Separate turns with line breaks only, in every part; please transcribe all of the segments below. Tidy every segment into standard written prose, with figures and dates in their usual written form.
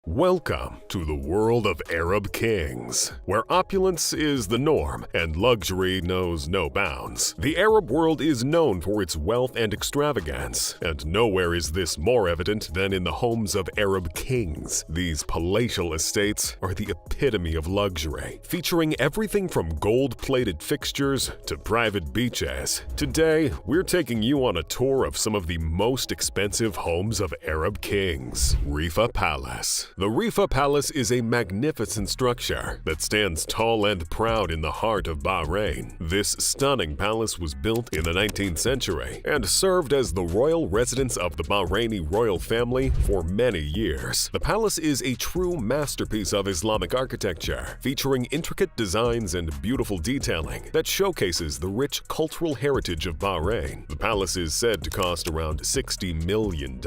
Welcome to the world of Arab kings, where opulence is the norm and luxury knows no bounds. The Arab world is known for its wealth and extravagance, and nowhere is this more evident than in the homes of Arab kings. These palatial estates are the epitome of luxury, featuring everything from gold-plated fixtures to private beaches. Today, we're taking you on a tour of some of the most expensive homes of Arab kings. Rifa Palace. The Rifa Palace is a magnificent structure that stands tall and proud in the heart of Bahrain. This stunning palace was built in the 19th century and served as the royal residence of the Bahraini royal family for many years. The palace is a true masterpiece of Islamic architecture, featuring intricate designs and beautiful detailing that showcases the rich cultural heritage of Bahrain. The palace is said to cost around $60 million.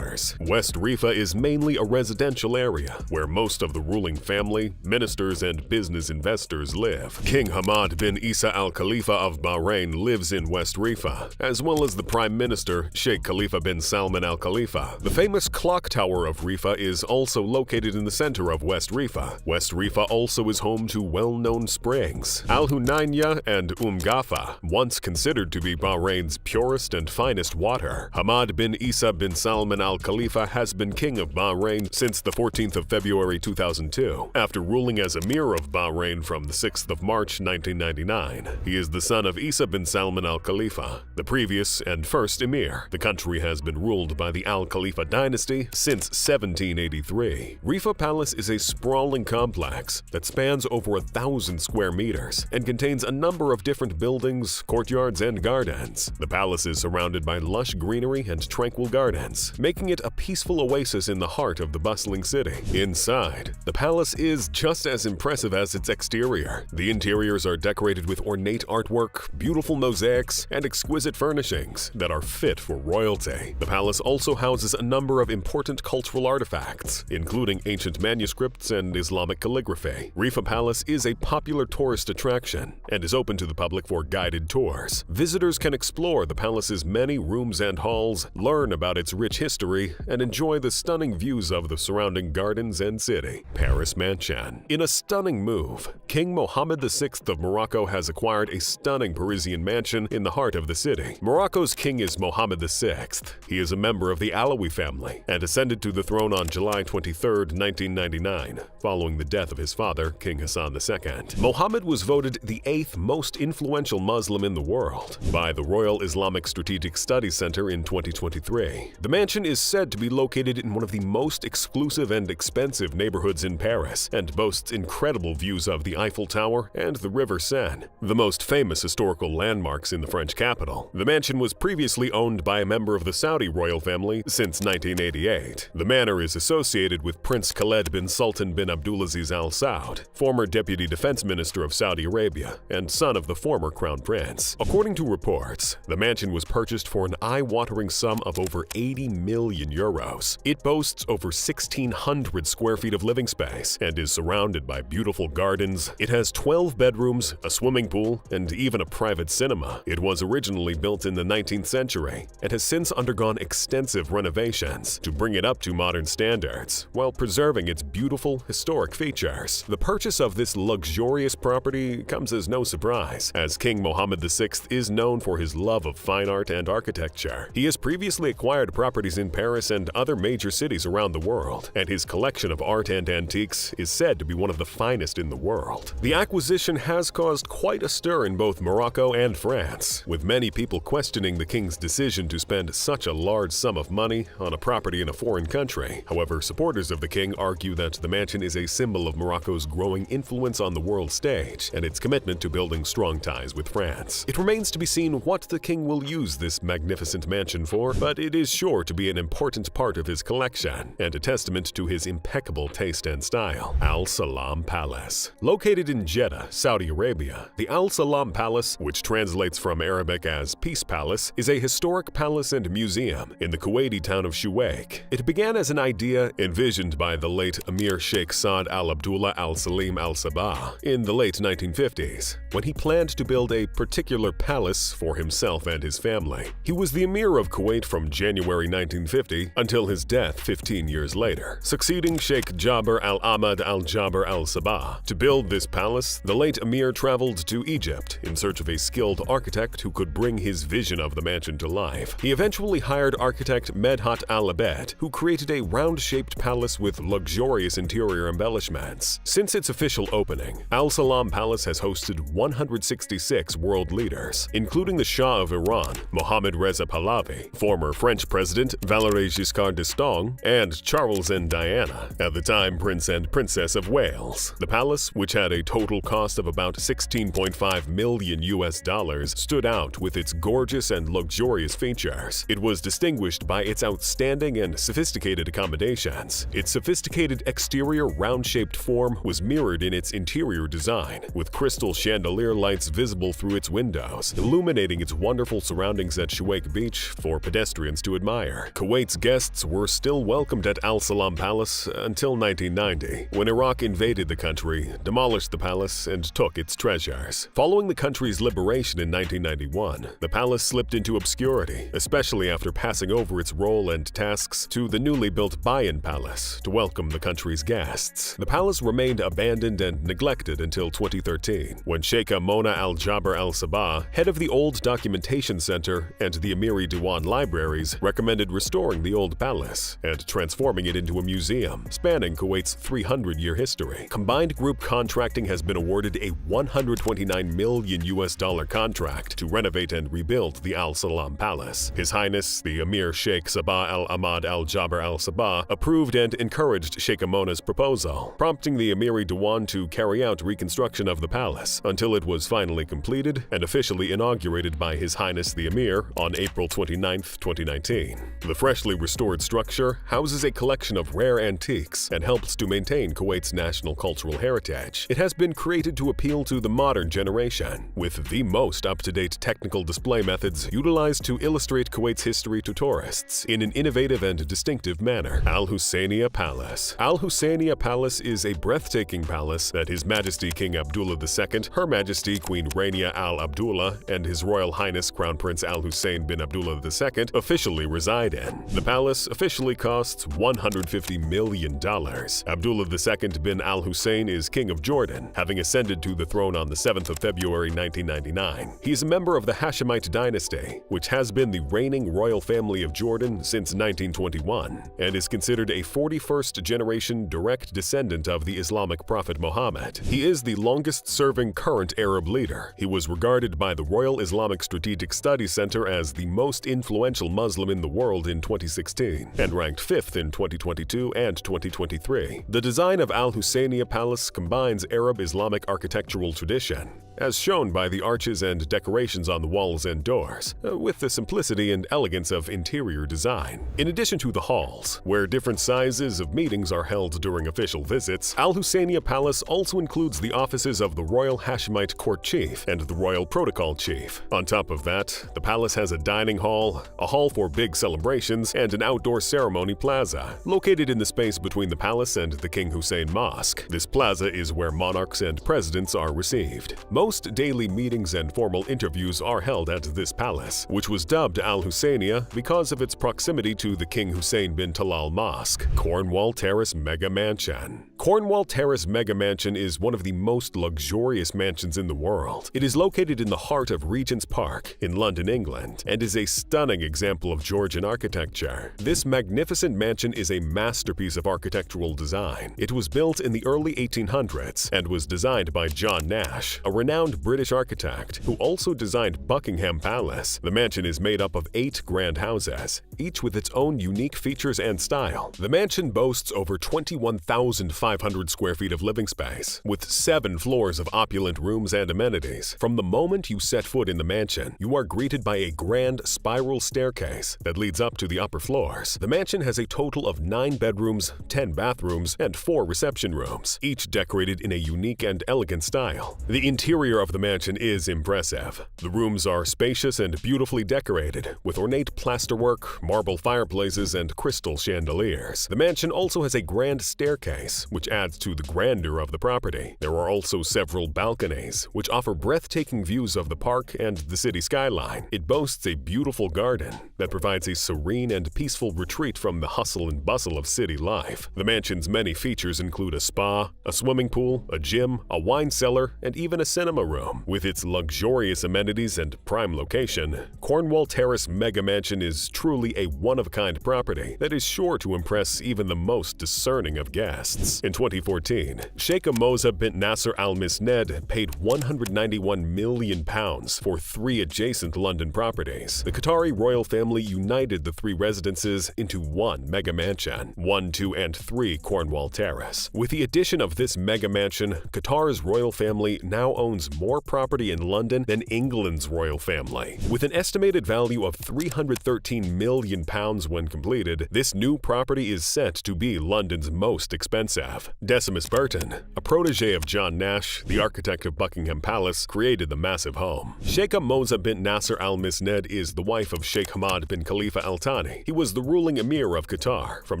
West Rifa is mainly a residential area where most of the ruling family, ministers, and business investors live. King Hamad bin Isa Al Khalifa of Bahrain lives in West Rifa, as well as the Prime Minister Sheikh Khalifa bin Salman Al Khalifa. The famous clock tower of Rifa is also located in the center of West Rifa. West Rifa also is home to well-known springs, Al Hunaynya and Gafa, once considered to be Bahrain's purest and finest water. Hamad bin Isa bin Salman Al Khalifa has been king of Bahrain since the 14th of February 2002, after ruling as Emir of Bahrain from the 6th of March 1999. He is the son of Isa bin Salman Al Khalifa, the previous and first Emir. The country has been ruled by the Al Khalifa dynasty since 1783. Rifa Palace is a sprawling complex that spans over 1,000 square meters and contains a number of different buildings, courtyards, and gardens. The palace is surrounded by lush greenery and tranquil gardens, making it a peaceful oasis in the heart of the bustling city. Inside, the palace is just as impressive as its exterior. The interiors are decorated with ornate artwork, beautiful mosaics, and exquisite furnishings that are fit for royalty. The palace also houses a number of important cultural artifacts, including ancient manuscripts and Islamic calligraphy. Rifa Palace is a popular tourist attraction and is open to the public for guided tours. Visitors can explore the palace's many rooms and halls, learn about its rich history, and enjoy the stunning views of the surrounding gardens and city. Paris Mansion. In a stunning move, King Mohammed VI of Morocco has acquired a stunning Parisian mansion in the heart of the city. Morocco's king is Mohammed VI. He is a member of the Alawi family and ascended to the throne on July 23, 1999, following the death of his father, King Hassan II. Mohammed was voted the 8th most influential Muslim in the world by the Royal Islamic Strategic Studies Center in 2023. The mansion is said to be located in one of the most exclusive and expensive neighborhoods in Paris and boasts incredible views of the Eiffel Tower and the River Seine, the most famous historical landmarks in the French capital. The mansion was previously owned by a member of the Saudi royal family since 1988. The manor is associated with Prince Khaled bin Sultan bin Abdulaziz Al Saud, former Deputy Defense Minister of Saudi Arabia and son of the former Crown Prince. According to reports, the mansion was purchased for an eye-watering sum of over 80 million euros. It boasts over 1,600 square feet of living space and is surrounded by beautiful gardens. It has 12 bedrooms, a swimming pool, and even a private cinema. It was originally built in the 19th century and has since undergone extensive renovations to bring it up to modern standards while preserving its beautiful historic features. The purchase of this luxurious property comes as no surprise, as King Mohammed VI is known for his love of fine art and architecture. He has previously acquired properties in Paris and other major cities around the world, and his collection of art and antiques is said to be one of the finest in the world. The acquisition has caused quite a stir in both Morocco and France, with many people questioning the king's decision to spend such a large sum of money on a property in a foreign country. However, supporters of the king argue that the mansion is a symbol of Morocco's growing influence on the world stage and its commitment to building strong ties with France. It remains to be seen what the king will use this magnificent mansion for, but it is sure to be an important part of his collection and a testament to his impeccable taste and style. Al Salam Palace. Located in Jeddah, Saudi Arabia, the Al Salam Palace, which translates from Arabic as Peace Palace, is a historic palace and museum in the Kuwaiti town of Shuwaik. It began as an idea envisioned by the late Emir Sheikh Saad Al Abdullah Al Salim Al Sabah in the late 1950s, when he planned to build a particular palace for himself and his family. He was the Emir of Kuwait from January 1950 until his death 15 years later, succeeding succeeding Sheikh Jabir al-Ahmad al-Jabir al-Sabah. To build this palace, the late emir traveled to Egypt in search of a skilled architect who could bring his vision of the mansion to life. He eventually hired architect Medhat al-Abed, who created a round-shaped palace with luxurious interior embellishments. Since its official opening, Al Salam Palace has hosted 166 world leaders, including the Shah of Iran, Mohammad Reza Pahlavi, former French President Valéry Giscard d'Estaing, and Charles and Diana, at the time Prince and Princess of Wales. The palace, which had a total cost of about $16.5 million, stood out with its gorgeous and luxurious features. It was distinguished by its outstanding and sophisticated accommodations. Its sophisticated exterior round-shaped form was mirrored in its interior design, with crystal chandelier lights visible through its windows, illuminating its wonderful surroundings at Shuwaik Beach for pedestrians to admire. Kuwait's guests were still welcomed at Al Salam Palace until 1990, when Iraq invaded the country, demolished the palace, and took its treasures. Following the country's liberation in 1991, the palace slipped into obscurity, especially after passing over its role and tasks to the newly built Bayan Palace to welcome the country's guests. The palace remained abandoned and neglected until 2013, when Sheikha Mona al-Jabir al-Sabah, head of the Old Documentation Center and the Amiri Diwan Libraries, recommended restoring the old palace and transforming it into a museum spanning Kuwait's 300-year history. Combined Group Contracting has been awarded a $129 million contract to renovate and rebuild the Al Salam Palace. His Highness, the Emir Sheikh Sabah al-Ahmad al-Jabir al-Sabah, approved and encouraged Sheikha Mona's proposal, prompting the Amiri Diwan to carry out reconstruction of the palace until it was finally completed and officially inaugurated by His Highness the Emir on April 29, 2019. The freshly restored structure houses a collection of rare antiques and helps to maintain Kuwait's national cultural heritage. It has been created to appeal to the modern generation, with the most up-to-date technical display methods utilized to illustrate Kuwait's history to tourists in an innovative and distinctive manner. Al Husseiniya Palace. Al Husseiniya Palace is a breathtaking palace that His Majesty King Abdullah II, Her Majesty Queen Rania Al Abdullah, and His Royal Highness Crown Prince Al Hussein bin Abdullah II officially reside in. The palace officially costs $150 million. Abdullah II bin Al Hussein is King of Jordan, having ascended to the throne on the 7th of February 1999. He is a member of the Hashemite dynasty, which has been the reigning royal family of Jordan since 1921, and is considered a 41st-generation direct descendant of the Islamic prophet Muhammad. He is the longest-serving current Arab leader. He was regarded by the Royal Islamic Strategic Studies Center as the most influential Muslim in the world in 2016, and ranked 5th in 2022 and 2023. The design of Al Husseiniya Palace combines Arab Islamic architectural tradition, as shown by the arches and decorations on the walls and doors, with the simplicity and elegance of interior design. In addition to the halls, where different sizes of meetings are held during official visits, Al Husseiniya Palace also includes the offices of the Royal Hashemite Court Chief and the Royal Protocol Chief. On top of that, the palace has a dining hall, a hall for big celebrations, and an outdoor ceremony plaza, located in the space between the palace and the King Hussein Mosque. This plaza is where monarchs and presidents are received. Most daily meetings and formal interviews are held at this palace, which was dubbed Al Husseiniya because of its proximity to the King Hussein bin Talal Mosque. Cornwall Terrace Mega Mansion. Cornwall Terrace Mega Mansion is one of the most luxurious mansions in the world. It is located in the heart of Regent's Park in London, England, and is a stunning example of Georgian architecture. This magnificent mansion is a masterpiece of architectural design. It was built in the early 1800s and was designed by John Nash, a renowned British architect who also designed Buckingham Palace. The mansion is made up of 8 grand houses, each with its own unique features and style. The mansion boasts over 21,500 square feet of living space, with 7 floors of opulent rooms and amenities. From the moment you set foot in the mansion, you are greeted by a grand spiral staircase that leads up to the upper floors. The mansion has a total of 9 bedrooms, 10 bathrooms, and 4 reception rooms, each decorated in a unique and elegant style. The interior of the mansion is impressive. The rooms are spacious and beautifully decorated, with ornate plasterwork, marble fireplaces, and crystal chandeliers. The mansion also has a grand staircase, which adds to the grandeur of the property. There are also several balconies, which offer breathtaking views of the park and the city skyline. It boasts a beautiful garden that provides a serene and peaceful retreat from the hustle and bustle of city life. The mansion's many features include a spa, a swimming pool, a gym, a wine cellar, and even a cinema room. With its luxurious amenities and prime location, Cornwall Terrace Mega Mansion is truly a one-of-a-kind property that is sure to impress even the most discerning of guests. In 2014, Sheikh Moza bint Nasser Al Misned paid £191 million for 3 adjacent London properties. The Qatari royal family united the 3 residences into one mega mansion, 1, 2, and 3 Cornwall Terrace. With the addition of this mega mansion, Qatar's royal family now owns more property in London than England's royal family. With an estimated value of £313 million when completed, this new property is set to be London's most expensive. Decimus Burton, a protege of John Nash, the architect of Buckingham Palace, created the massive home. Sheikha Moza bint Nasser Al Misned is the wife of Sheikh Hamad bin Khalifa Al Thani. He was the ruling emir of Qatar from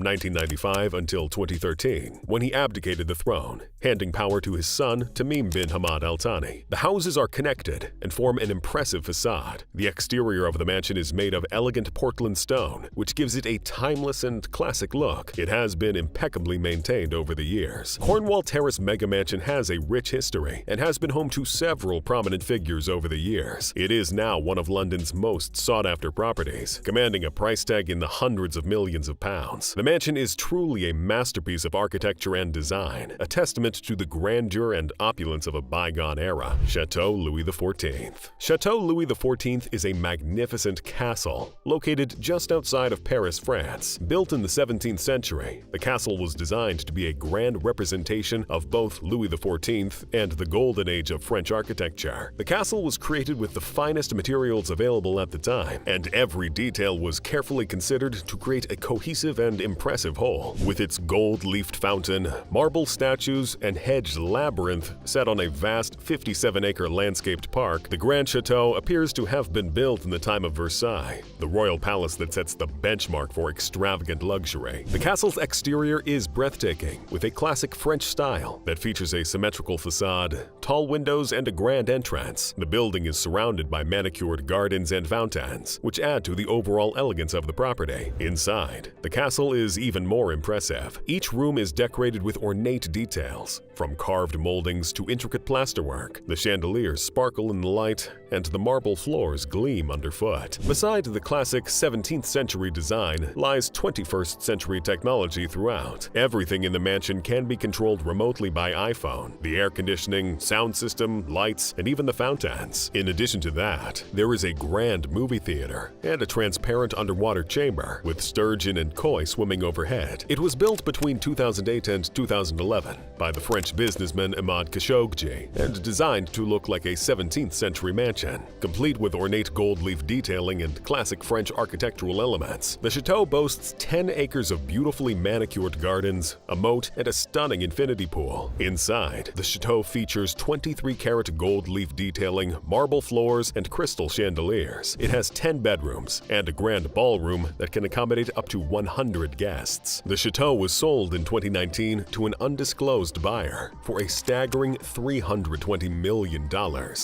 1995 until 2013, when he abdicated the throne, handing power to his son Tamim bin Hamad Al Thani. The houses are connected and form an impressive facade. The exterior of the mansion is made of elegant Portland stone, which gives it a timeless and classic look. It has been impeccably maintained over the years. Cornwall Terrace Mega Mansion has a rich history and has been home to several prominent figures over the years. It is now one of London's most sought-after properties, commanding a price tag in the hundreds of millions of pounds. The mansion is truly a masterpiece of architecture and design, a testament to the grandeur and opulence of a bygone era. Chateau Louis XIV. Chateau Louis XIV is a magnificent castle located just outside of Paris, France. Built in the 17th century, the castle was designed to be a grand representation of both Louis XIV and the golden age of French architecture. The castle was created with the finest materials available at the time, and every detail was carefully considered to create a cohesive and impressive whole. With its gold-leafed fountain, marble statues, and hedged labyrinth set on a vast 57-acre landscaped park, the Grand Chateau appears to have been built in the time of Versailles, the royal palace that sets the benchmark for extravagant luxury. The castle's exterior is breathtaking, with a classic French style that features a symmetrical facade, tall windows, and a grand entrance. The building is surrounded by manicured gardens and fountains, which add to the overall elegance of the property. Inside, the castle is even more impressive. Each room is decorated with ornate details, from carved moldings to intricate plasterwork. The chandeliers sparkle in the light, and the marble floors gleam underfoot. Beside the classic 17th century design lies 21st century technology throughout. Everything in the mansion can be controlled remotely by iPhone: the air conditioning, sound system, lights, and even the fountains. In addition to that, there is a grand movie theater and a transparent underwater chamber with sturgeon and koi swimming overhead. It was built between 2008 and 2011 by the French businessman Ahmad Khashoggi and designed to look like a 17th century mansion, complete with ornate gold leaf detailing and classic French architectural elements. The chateau boasts 10 acres of beautifully manicured gardens, a moat, and a stunning infinity pool. Inside, the chateau features 23-karat gold leaf detailing, marble floors, and crystal chandeliers. It has 10 bedrooms and a grand ballroom that can accommodate up to 100 guests. The chateau was sold in 2019 to an undisclosed buyer for a staggering $320 million,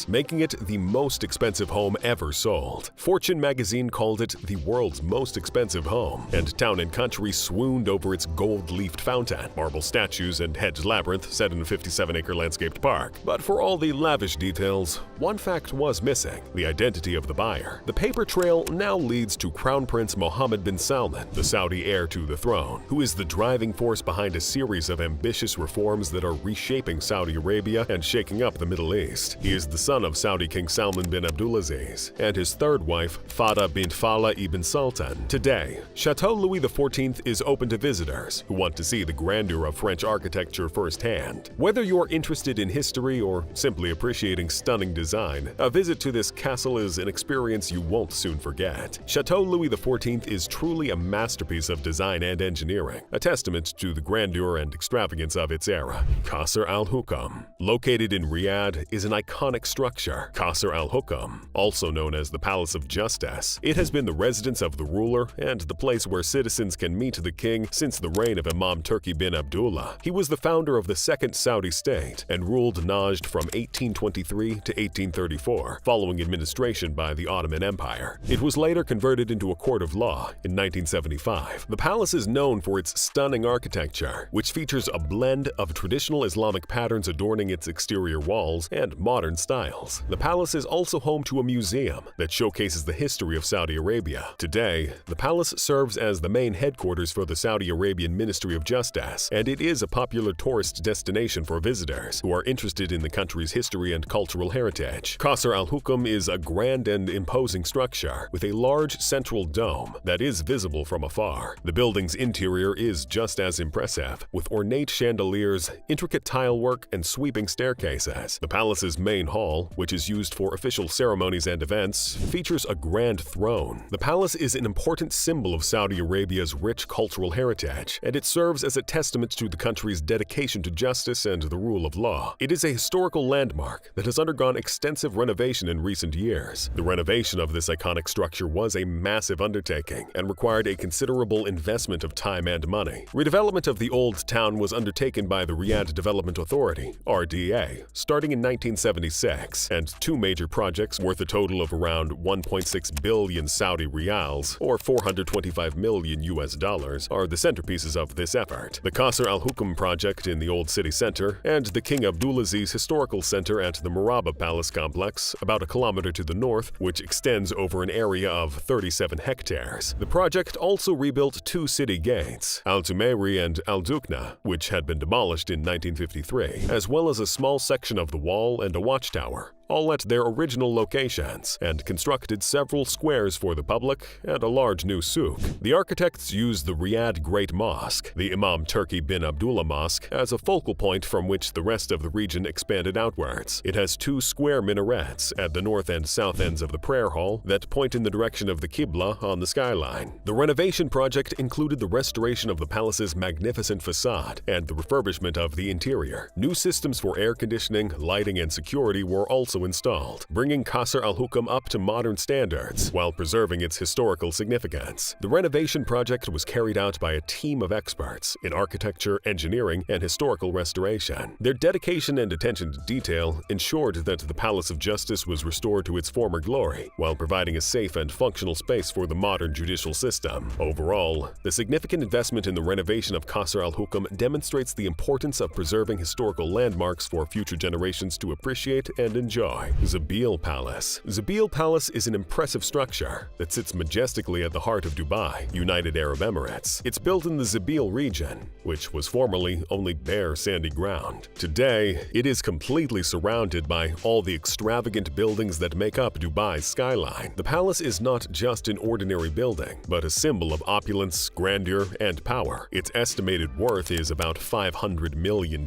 making it the most expensive home ever sold. Fortune magazine called it the world's most expensive home, and Town & Country swooned over its gold-leafed fountain, marble statues, and hedged labyrinth set in a 57-acre landscaped park. But for all the lavish details, one fact was missing: the identity of the buyer. The paper trail now leads to Crown Prince Mohammed bin Salman, the Saudi heir to the throne, who is the driving force behind a series of ambitious reforms that are reshaping Saudi Arabia and shaking up the Middle East. He is the son of Saudi King Salman bin Abdulaziz and his third wife, Fahda bint Fala ibn Sultan. Today, Chateau Louis XIV is open to visitors who want to see the grandeur of French architecture firsthand. Whether you're interested in history or simply appreciating stunning design, a visit to this castle is an experience you won't soon forget. Chateau Louis XIV is truly a masterpiece of design and engineering, a testament to the grandeur and extravagance of its era. Qasr Al Hukam, located in Riyadh, is an iconic structure. Qasr Al Hukam, also known as the Palace of Justice, it has been the residence of the ruler and the place where citizens can meet the king since the reign of Imam Turki bin Abdullah Abdullah. He was the founder of the Second Saudi State and ruled Najd from 1823 to 1834, following administration by the Ottoman Empire. It was later converted into a court of law in 1975. The palace is known for its stunning architecture, which features a blend of traditional Islamic patterns adorning its exterior walls and modern styles. The palace is also home to a museum that showcases the history of Saudi Arabia. Today, the palace serves as the main headquarters for the Saudi Arabian Ministry of Justice, and it is a popular tourist destination for visitors who are interested in the country's history and cultural heritage. Qasr al-Hukm is a grand and imposing structure with a large central dome that is visible from afar. The building's interior is just as impressive, with ornate chandeliers, intricate tilework, and sweeping staircases. The palace's main hall, which is used for official ceremonies and events, features a grand throne. The palace is an important symbol of Saudi Arabia's rich cultural heritage, and it serves as a testament to the country's dedication to justice and the rule of law. It is a historical landmark that has undergone extensive renovation in recent years. The renovation of this iconic structure was a massive undertaking and required a considerable investment of time and money. Redevelopment of the old town was undertaken by the Riyadh Development Authority, RDA, starting in 1976, and two major projects worth a total of around 1.6 billion Saudi riyals, or $425 million are the centerpieces of this effort. The Qasr al-Hukm project in the Old City Center and the King Abdulaziz Historical Center at the Murabba Palace complex, about a kilometer to the north, which extends over an area of 37 hectares. The project also rebuilt two city gates, Al-Tumairi and Al-Dukna, which had been demolished in 1953, as well as a small section of the wall and a watchtower, all at their original locations, and constructed several squares for the public and a large new souk. The architects used the Riyadh Great Mosque, the Imam Turki bin Abdullah Mosque, as a focal point from which the rest of the region expanded outwards. It has two square minarets at the north and south ends of the prayer hall that point in the direction of the Qibla on the skyline. The renovation project included the restoration of the palace's magnificent facade and the refurbishment of the interior. New systems for air conditioning, lighting, and security were also installed, bringing Qasr al-Hukm up to modern standards while preserving its historical significance. The renovation project was carried out by a team of experts in architecture, engineering, and historical restoration. Their dedication and attention to detail ensured that the Palace of Justice was restored to its former glory, while providing a safe and functional space for the modern judicial system. Overall, the significant investment in the renovation of Qasr al-Hukm demonstrates the importance of preserving historical landmarks for future generations to appreciate and enjoy. Zabeel Palace. Zabeel Palace is an impressive structure that sits majestically at the heart of Dubai, United Arab Emirates. It's built in the Zabeel region, which was formerly only bare sandy ground. Today, it is completely surrounded by all the extravagant buildings that make up Dubai's skyline. The palace is not just an ordinary building, but a symbol of opulence, grandeur, and power. Its estimated worth is about $500 million.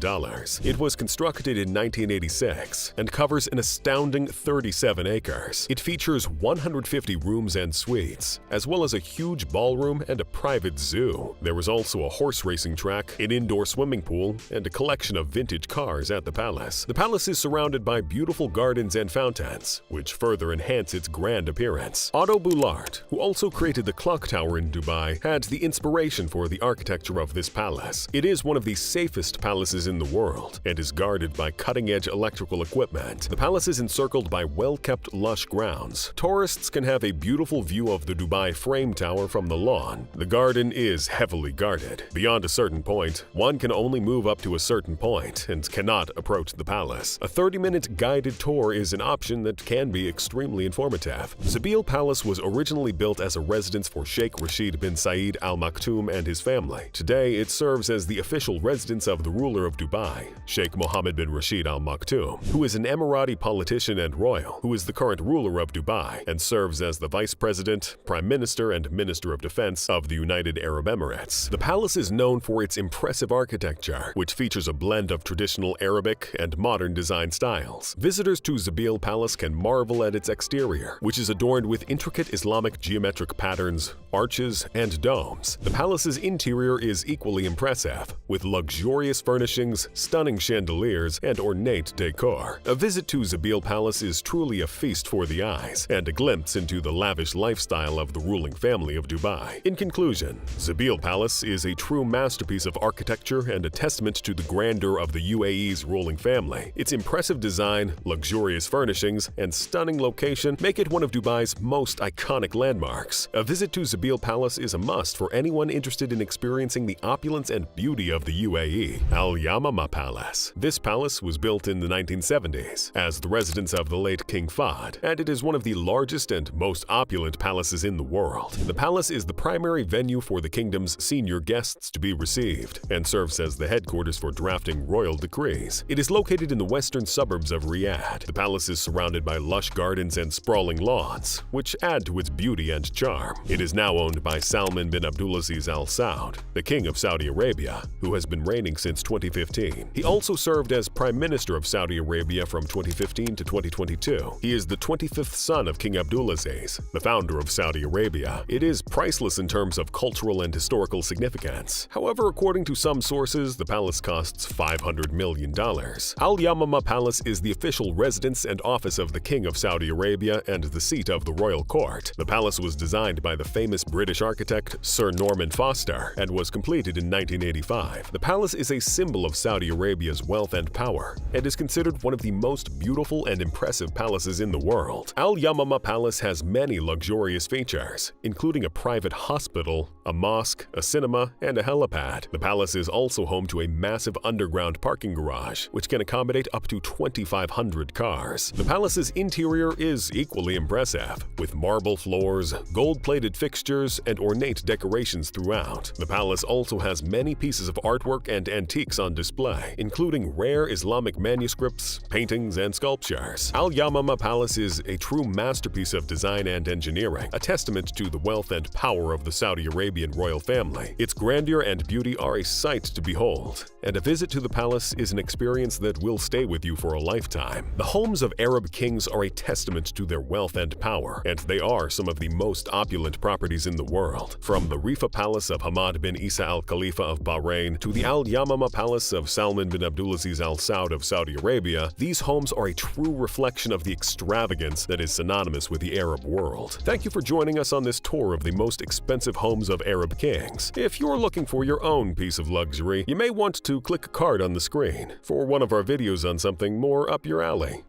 It was constructed in 1986 and covers an astounding 37 acres. It features 150 rooms and suites, as well as a huge ballroom and a private zoo. There is also a horse racing track, an indoor swimming pool, and a collection of vintage cars at the palace. The palace is surrounded by beautiful gardens and fountains, which further enhance its grand appearance. Otto Boulart, who also created the clock tower in Dubai, had the inspiration for the architecture of this palace. It is one of the safest palaces in the world and is guarded by cutting-edge electrical equipment. The palace is encircled by well-kept lush grounds. Tourists can have a beautiful view of the Dubai Frame Tower from the lawn. The garden is heavily guarded. Beyond a certain point, one can only move up to a certain point and cannot approach the palace. A 30-minute guided tour is an option that can be extremely informative. Zabeel Palace was originally built as a residence for Sheikh Rashid bin Saeed Al Maktoum and his family. Today, it serves as the official residence of the ruler of Dubai, Sheikh Mohammed bin Rashid Al Maktoum, who is an Emirati politician and royal, who is the current ruler of Dubai and serves as the Vice President, Prime Minister, and Minister of Defense of the United Arab Emirates. The palace is known for its impressive architecture, which features a blend of traditional Arabic and modern design styles. Visitors to Zabeel Palace can marvel at its exterior, which is adorned with intricate Islamic geometric patterns, arches, and domes. The palace's interior is equally impressive, with luxurious furnishings, stunning chandeliers, and ornate decor. A visit to Zabeel Palace is truly a feast for the eyes and a glimpse into the lavish lifestyle of the ruling family of Dubai. In conclusion, Zabeel Palace is a true masterpiece of architecture and a testament to the grandeur of the UAE's ruling family. Its impressive design, luxurious furnishings, and stunning location make it one of Dubai's most iconic landmarks. A visit to Zabeel Palace is a must for anyone interested in experiencing the opulence and beauty of the UAE. Al Yamama Palace. This palace was built in the 1970s as the residence of the late King Fahd, and it is one of the largest and most opulent palaces in the world. The palace is the primary venue for the kingdom's senior guests to be received and serves as the headquarters for drafting royal decrees. It is located in the western suburbs of Riyadh. The palace is surrounded by lush gardens and sprawling lawns, which add to its beauty and charm. It is now owned by Salman bin Abdulaziz Al Saud, the King of Saudi Arabia, who has been reigning since 2015. He also served as Prime Minister of Saudi Arabia from 2015 to 2022. He is the 25th son of King Abdulaziz, the founder of Saudi Arabia. It is priceless in terms of cultural and historical significance. However, according to some sources, the palace costs $500 million. Al Yamama Palace is the official residence and office of the King of Saudi Arabia and the seat of the royal court. The palace was designed by the famous British architect Sir Norman Foster and was completed in 1985. The palace is a symbol of Saudi Arabia's wealth and power and is considered one of the most beautiful and impressive palaces in the world. Al Yamama Palace has many luxurious features, including a private hospital, a mosque, a cinema, and a helipad. The palace is also home to a massive underground parking garage, which can accommodate up to 2,500 cars. The palace's interior is equally impressive, with marble floors, gold-plated fixtures, and ornate decorations throughout. The palace also has many pieces of artwork and antiques on display, including rare Islamic manuscripts, paintings, and sculptures. Al Yamama Palace is a true masterpiece of design and engineering, a testament to the wealth and power of the Saudi Arabian royal family. Its grandeur and beauty are a sight to behold, and a visit to the palace is an experience that will stay with you for a lifetime. The homes of Arab kings are a testament to their wealth and power, and they are some of the most opulent properties in the world. From the Rifa Palace of Hamad bin Isa Al Khalifa of Bahrain to the Al Yamama Palace of Salman bin Abdulaziz Al Saud of Saudi Arabia, these homes are a true reflection of the extravagance that is synonymous with the Arab world. Thank you for joining us on this tour of the most expensive homes of Arab kings. If you're looking for your own piece of luxury, you may want to click a card on the screen for one of our videos on something more up your alley.